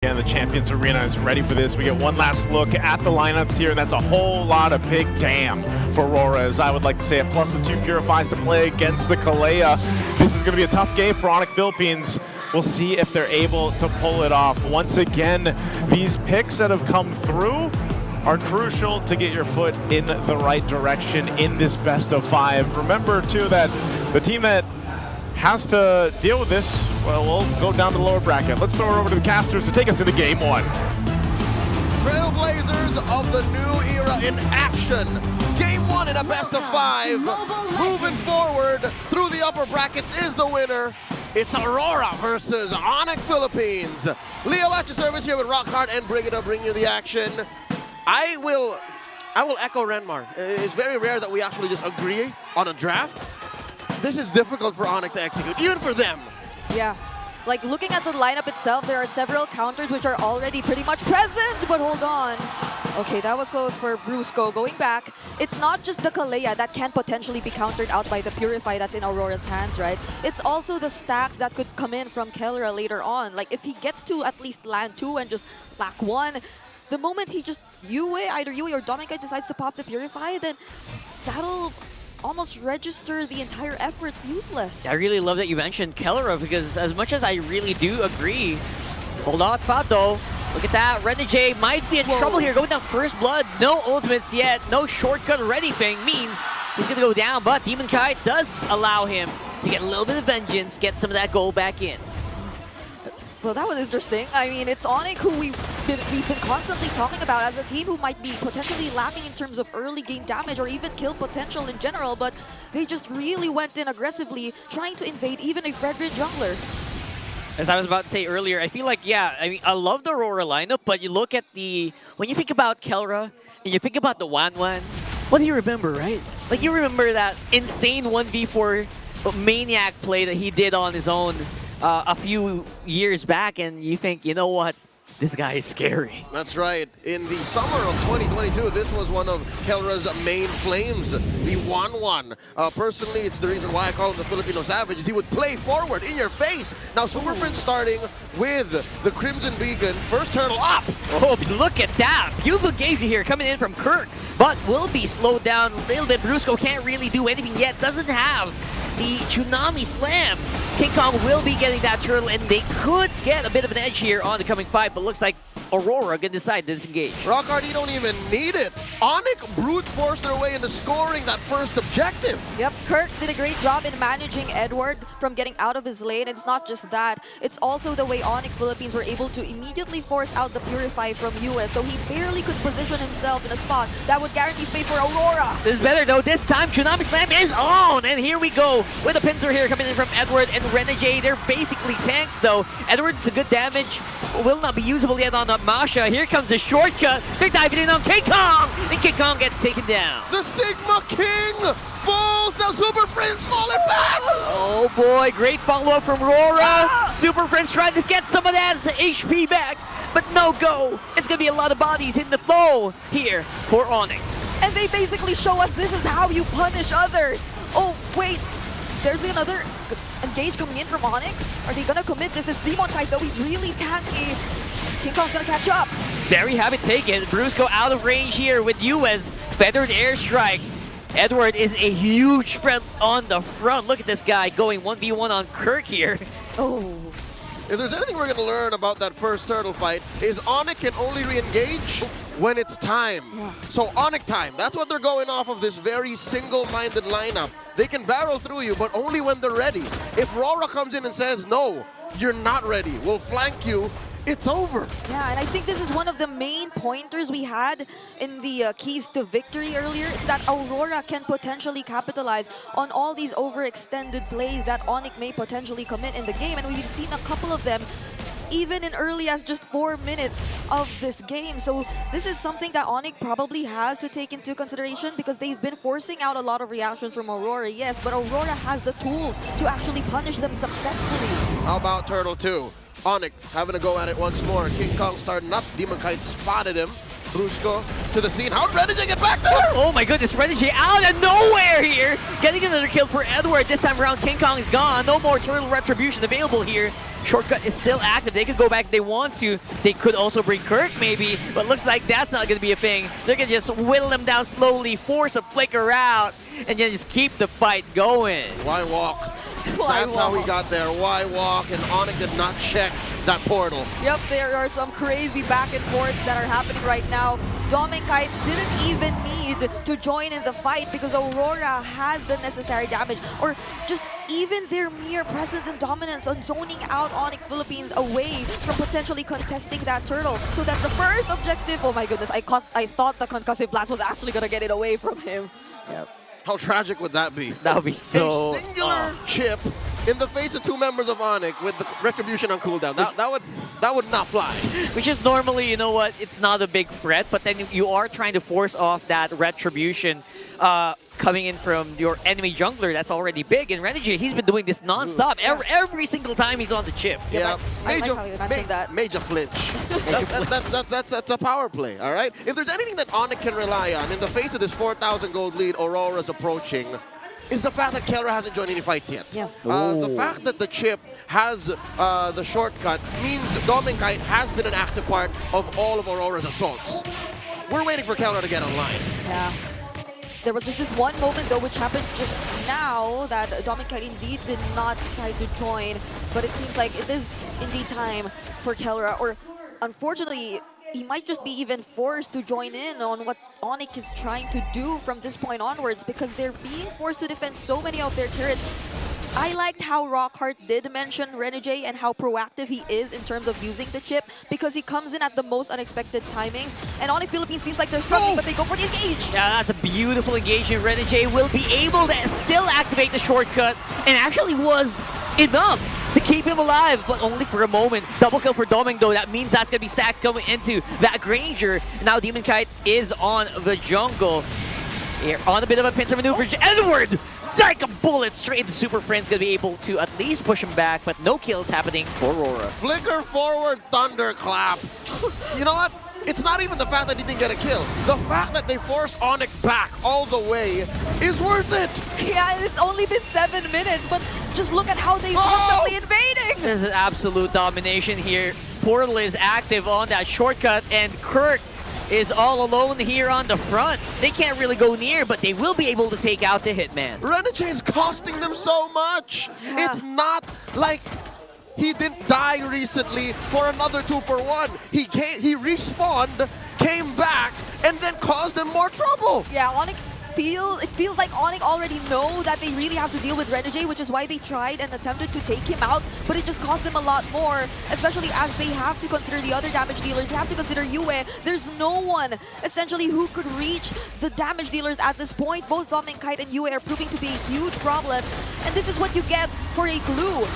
And the Champions Arena is ready for this. We get one last look at the lineups here, and that's a whole lot of big damn for AURORA, as I would like to say it, plus the 2 Purifies to play against the Kalea. This is going to be a tough game for ONIC Philippines. We'll see if they're able to pull it off. Once again, these picks that have come through are crucial to get your foot in the right direction in this best of 5. Remember, too, that the team that has to deal with this, well, we'll go down to the lower bracket. Let's throw it over to the casters to take us into game 1. Trailblazers of the new era in action. Game 1 in a best of 5. Moving forward through the upper brackets is the winner. It's AURORA versus ONIC Philippines. Leo at your service here with Rockhard and Brigida bringing you the action. I will echo Renmar. It's very rare that we actually just agree on a draft. This is difficult for ONIC to execute, even for them. Yeah. Like, looking at the lineup itself, there are several counters which are already pretty much present, but hold on. Okay, that was close for Brusco. Going back, it's not just the Kalea that can potentially be countered out by the Purify that's in Aurora's hands, right? It's also the stacks that could come in from Kellera later on. Like, if he gets to at least land 2 and just lack 1, the moment he just either Yue or Dominic decides to pop the Purify, then that'll almost register the entire effort's useless. I really love that you mentioned Kellera, because as much as I really do agree, hold on, Fato. Look at that, Renegade might be in trouble here, going down first blood, no ultimates yet, no shortcut or anything, means he's gonna go down, but Demon Kite does allow him to get a little bit of vengeance, get some of that gold back in. Well, that was interesting. I mean, it's ONIC who we've been constantly talking about as a team who might be potentially lacking in terms of early game damage or even kill potential in general, but they just really went in aggressively, trying to invade even a red jungler. As I was about to say earlier, I feel like, yeah, I mean, I love the AURORA lineup, but you look at when you think about Kellera and you think about the Wanwan, what do you remember, right? Like, you remember that insane 1v4 maniac play that he did on his own a few years back, and you think, you know what, this guy is scary. That's right. In the summer of 2022, this was one of Kellera's main flames, the Wanwan. Personally, it's the reason why I call him the Filipino Savage, is he would play forward in your face. Now, Super Prince starting with the Crimson Beacon. First turtle up. Oh, look at that. Beautiful engagement here coming in from Kirk, but will be slowed down a little bit. Brusco can't really do anything yet, doesn't have the Tsunami Slam. King Kong will be getting that turtle, and they could get a bit of an edge here on the coming fight, but looks like AURORA gonna decide to disengage. Rockhard, you don't even need it. ONIC brute forced their way into scoring that first objective. Yep, Kirk did a great job in managing Edward from getting out of his lane. It's not just that, it's also the way ONIC Philippines were able to immediately force out the Purify from US, so he barely could position himself in a spot that would guarantee space for AURORA. This is better though. This time Tsunami Slam is on, and here we go with a pincer here coming in from Edward and Renegade. They're basically tanks though. Edward's a good damage, will not be usable yet on Masha. Here comes the shortcut. They're diving in on King Kong, and King Kong gets taken down. The Sigma King falls. Now Super Prince falling back. Oh boy, great follow-up from AURORA. Super Prince trying to get some of that HP back, but no go. It's gonna be a lot of bodies in the flow here for ONIC. And they basically show us this is how you punish others. Oh, wait. There's another engage coming in from ONIC. Are they gonna commit? This is Demon Kite though. He's really tanky. King Kong's gonna catch up. Very habit taken. Brusco out of range here with US. Feathered airstrike. Edward is a huge threat on the front. Look at this guy going 1v1 on Kirk here. Oh. If there's anything we're gonna learn about that first turtle fight, is ONIC can only re-engage when it's time. Yeah. So ONIC time, that's what they're going off of, this very single-minded lineup. They can barrel through you, but only when they're ready. If AURORA comes in and says, no, you're not ready, we'll flank you, it's over. Yeah, and I think this is one of the main pointers we had in the keys to victory earlier. It's that AURORA can potentially capitalize on all these overextended plays that ONIC may potentially commit in the game, and we've seen a couple of them even in early as just 4 minutes of this game. So this is something that ONIC probably has to take into consideration, because they've been forcing out a lot of reactions from AURORA, yes, but AURORA has the tools to actually punish them successfully. How about Turtle 2? ONIC having a go at it once more. King Kong starting up. Demon Kite spotted him. Brusco to the scene. How'd Renegade get back there? Oh my goodness, Renegade out of nowhere here. Getting another kill for Edward. This time around, King Kong is gone. No more turtle retribution available here. Shortcut is still active. They could go back if they want to. They could also bring Kirk maybe, but looks like that's not going to be a thing. They're going to just whittle them down slowly, force a flicker out, and then just keep the fight going. Why walk? That's how he got there. Why walk? And ONIC did not check that portal. Yep, there are some crazy back and forths that are happening right now. Dominic didn't even need to join in the fight because Aurora has the necessary damage, or just even their mere presence and dominance on zoning out ONIC Philippines away from potentially contesting that turtle. So that's the first objective. Oh my goodness, I thought the concussive blast was actually gonna get it away from him. Yep. How tragic would that be? That would be so... A singular chip in the face of 2 members of ONIC with the retribution on cooldown. That would not fly. Which is normally, you know what, it's not a big threat, but then you are trying to force off that retribution coming in from your enemy jungler that's already big. And Renegade, he's been doing this non-stop every single time he's on the chip. Yeah, I like how you mentioned that. Major flinch. That's a power play, all right? If there's anything that ONIC can rely on in the face of this 4,000 gold lead Aurora's approaching, is the fact that Kelra hasn't joined any fights yet. Yeah. The fact that the chip has the shortcut means Dominic has been an active part of all of Aurora's assaults. We're waiting for Kelra to get online. Yeah. There was just this one moment, though, which happened just now, that Dominic indeed did not decide to join. But it seems like it is indeed time for Kelra. Or, unfortunately, he might just be even forced to join in on what ONIC is trying to do from this point onwards, because they're being forced to defend so many of their turrets. I liked how Rockhart did mention Renegade and how proactive he is in terms of using the chip, because he comes in at the most unexpected timings. And ONIC Philippines seems like they're struggling, but they go for the engage. Yeah, that's a beautiful engagement. Renegade will be able to still activate the shortcut, and actually was enough to keep him alive, but only for a moment. Double kill for Doming, though. That means that's going to be stacked coming into that Granger. Now Demon Kite is on the jungle. Here, on a bit of a pincer maneuver. Edward! Like a bullet straight into Super Prince, gonna be able to at least push him back, but no kills happening for Aurora. Flicker forward, thunderclap. You know what? It's not even the fact that he didn't get a kill. The fact that they forced ONIC back all the way is worth it. Yeah, and it's only been 7 minutes, but just look at how they've constantly invading. This is absolute domination here. Portal is active on that shortcut, and Kirk is all alone here on the front. They can't really go near, but they will be able to take out the Hitman. Renegade is costing them so much. Yeah. It's not like he didn't die recently for another 2-for-1. He respawned, came back, and then caused them more trouble. Yeah, ONIC it feels like ONIC already know that they really have to deal with Renegade, which is why they tried and attempted to take him out, but it just cost them a lot more, especially as they have to consider the other damage dealers. They have to consider Yue. There's no one, essentially, who could reach the damage dealers at this point. Both Dominic Kite and Yue are proving to be a huge problem, and this is what you get for a glue.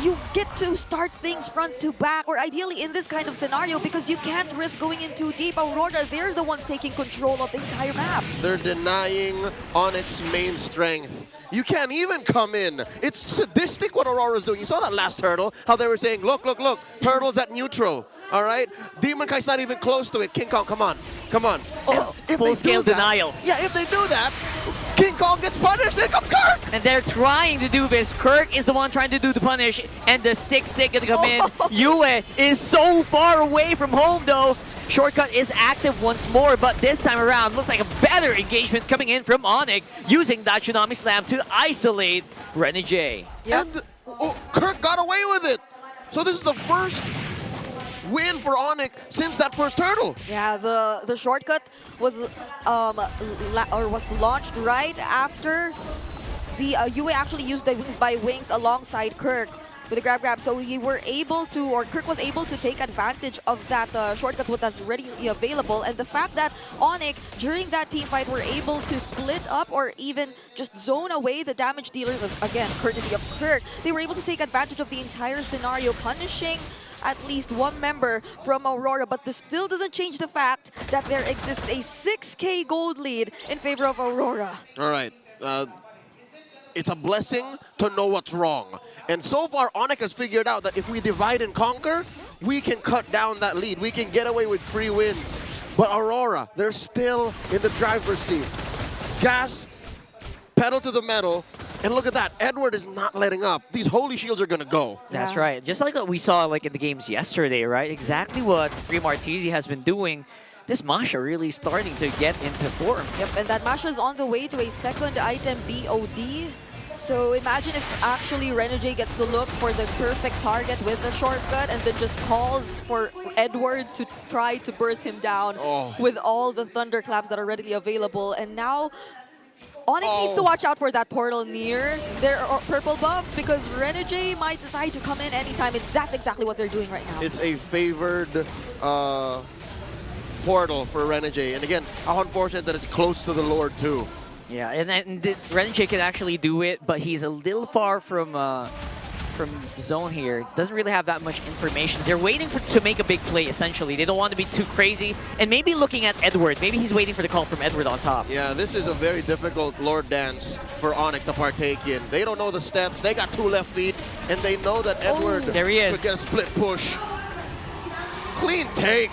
You get to start things front to back, or ideally in this kind of scenario, because you can't risk going in too deep. Aurora, they're the ones taking control of the entire map. They're denying ONIC's main strength. You can't even come in. It's sadistic what Aurora's doing. You saw that last turtle, how they were saying, look, look, look, turtle's at neutral, all right? Demon Kite's not even close to it. King Kong, come on, come on. Oh, full-scale denial. Yeah, if they do that, King Kong gets punished, there comes Kirk! And they're trying to do this. Kirk is the one trying to do the punish, and the stick gonna come in. Yue is so far away from home, though. Shortcut is active once more, but this time around looks like a better engagement coming in from ONIC, using that Tsunami Slam to isolate Renegade. Yep. And Kirk got away with it. So this is the first win for ONIC since that first turtle. Yeah, the shortcut was launched right after the Yue actually used the Wings by Wings alongside Kirk with the grab, so we were able to, or Kirk was able to take advantage of that shortcut that was readily available, and the fact that ONIC during that team fight were able to split up or even just zone away the damage dealers, again courtesy of Kirk, they were able to take advantage of the entire scenario, punishing at least one member from Aurora, but this still doesn't change the fact that there exists a 6K gold lead in favor of Aurora. All right. It's a blessing to know what's wrong. And so far, ONIC has figured out that if we divide and conquer, we can cut down that lead. We can get away with free wins. But Aurora, they're still in the driver's seat. Gas, pedal to the metal, And look at that, Edward is not letting up. These holy shields are gonna go. That's Yeah. right. Just like what we saw like in the games yesterday, right? Exactly what Free Martisi has been doing. This Masha really starting to get into form. Yep, and that Masha is on the way to a second item BOD. So imagine if actually Renegade gets to look for the perfect target with the shortcut and then just calls for Edward to try to burst him down with all the thunderclaps that are readily available. And now ONIC needs to watch out for that portal near their purple buff because Renegade might decide to come in anytime, and that's exactly what they're doing right now. It's a favored portal for Renegade. And again, how unfortunate that it's close to the Lord too. Yeah, and Renegade can actually do it, but he's a little far from zone here. Doesn't really have that much information. They're waiting to make a big play, essentially. They don't want to be too crazy. And maybe looking at Edward. Maybe he's waiting for the call from Edward on top. Yeah, this is a very difficult Lord dance for ONIC to partake in. They don't know the steps. They got 2 left feet, and they know that Edward there he is. could get a split push. Clean take.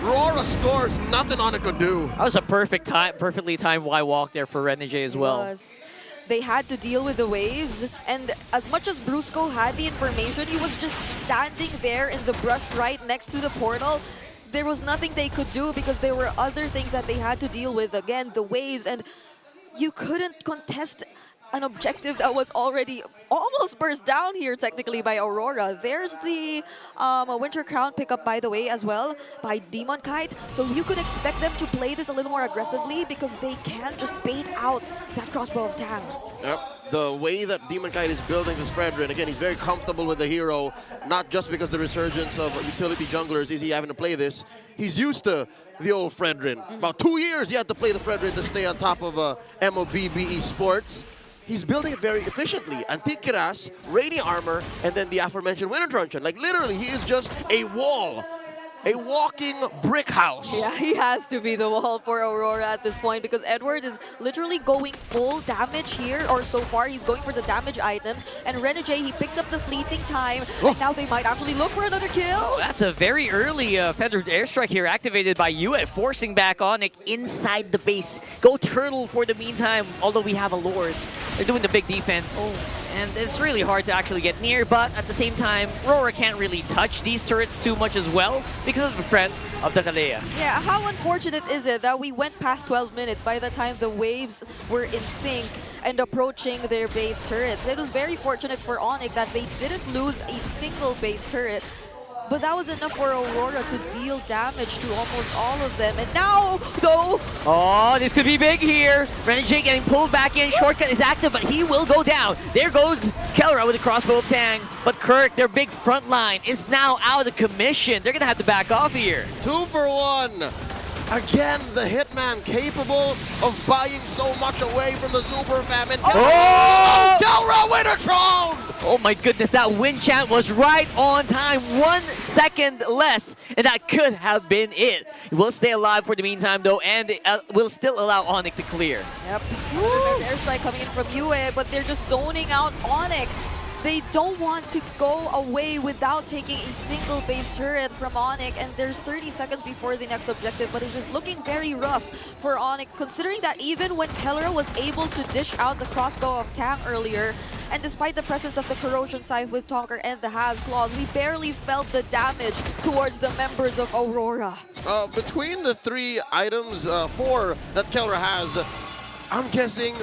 Aurora scores, nothing ONIC could do. That was a perfectly timed Y walk there for Renegade as well. Was. They had to deal with the waves, and as much as Brusco had the information, he was just standing there in the brush right next to the portal. There was nothing they could do because there were other things that they had to deal with. Again, the waves, and you couldn't contest an objective that was already almost burst down here technically by Aurora. There's the Winter Crown pickup, by the way, as well by Demon Kite. So you could expect them to play this a little more aggressively because they can't just bait out that crossbow of Tang. Yep. The way that Demon Kite is building this Fredrin, again, he's very comfortable with the hero, not just because the resurgence of utility junglers is he having to play this. He's used to the old Fredrin. About 2 years he had to play the Fredrin to stay on top of MOBA eSports. He's building it very efficiently. Antique Kiras, Radiant Armor, and then the aforementioned Winter Truncheon. Like literally, he is just a wall. A walking brick house. Yeah, he has to be the wall for Aurora at this point because Edward is literally going full damage here, or so far he's going for the damage items. And Renegade, he picked up the fleeting time, and now they might actually look for another kill. That's a very early feathered airstrike here activated by UA, forcing back ONIC inside the base. Go Turtle for the meantime, although we have a Lord. They're doing the big defense. And it's really hard to actually get near, but at the same time, Aurora can't really touch these turrets too much as well because of the threat of the Kalea. Yeah, how unfortunate is it that we went past 12 minutes by the time the waves were in sync and approaching their base turrets. It was very fortunate for ONIC that they didn't lose a single base turret. But that was enough for Aurora to deal damage to almost all of them. And now, though... Oh, this could be big here. Renegade getting pulled back in. Shortcut is active, but he will go down. There goes Kellra with the crossbow of Tang. But Kirk, their big front line, is now out of commission. They're going to have to back off here. 2 for 1. Again, the Hitman capable of buying so much away from the Super Famine. Oh! Kellra Wintertron! Oh my goodness, that win chant was right on time. 1 second less, and that could have been it. We'll stay alive for the meantime, though, and we'll still allow ONIC to clear. Yep. Airstrike coming in from UA, but they're just zoning out ONIC. They don't want to go away without taking a single base turret from ONIC, and there's 30 seconds before the next objective, but it's just looking very rough for ONIC, considering that even when Kellra was able to dish out the crossbow of Tang earlier, and despite the presence of the Corrosion Scythe with Tonker and the Has Claws, we barely felt the damage towards the members of Aurora. Between the 3 items, 4 that Kellra has, I'm guessing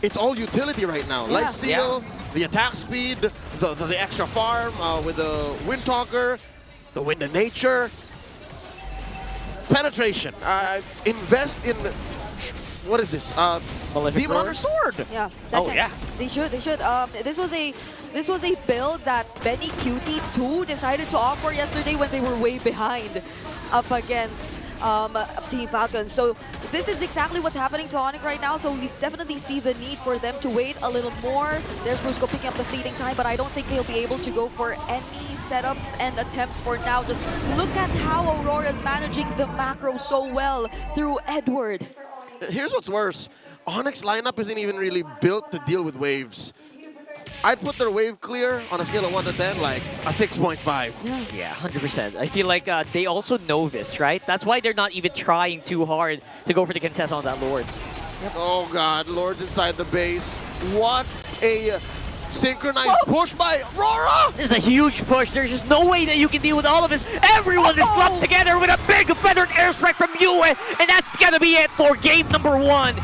it's all utility right now. Yeah. Lifesteal, the attack speed, the extra farm with the Wind Talker, the Wind of Nature. Penetration. Invest in, what is this? Demon Hunter Sword. Yeah. Oh, yeah. They should. This was a build that Benny QT2 decided to offer yesterday when they were way behind up against Team Falcon. So this is exactly what's happening to ONIC right now. So we definitely see the need for them to wait a little more. There's Brusco picking up the fleeting time, but I don't think they'll be able to go for any setups and attempts for now. Just look at how Aurora is managing the macro so well through Edward. Here's what's worse. ONIC's lineup isn't even really built to deal with waves. I'd put their wave clear on a scale of 1 to 10, like a 6.5. Yeah, 100%. I feel like they also know this, right? That's why they're not even trying too hard to go for the contest on that Lord. Oh God, Lord's inside the base. What A synchronized push by AURORA. This is a huge push. There's just no way that you can deal with all of this. Everyone is clumped together with a big Confederate airstrike from UA, and that's gonna be it for game number 1.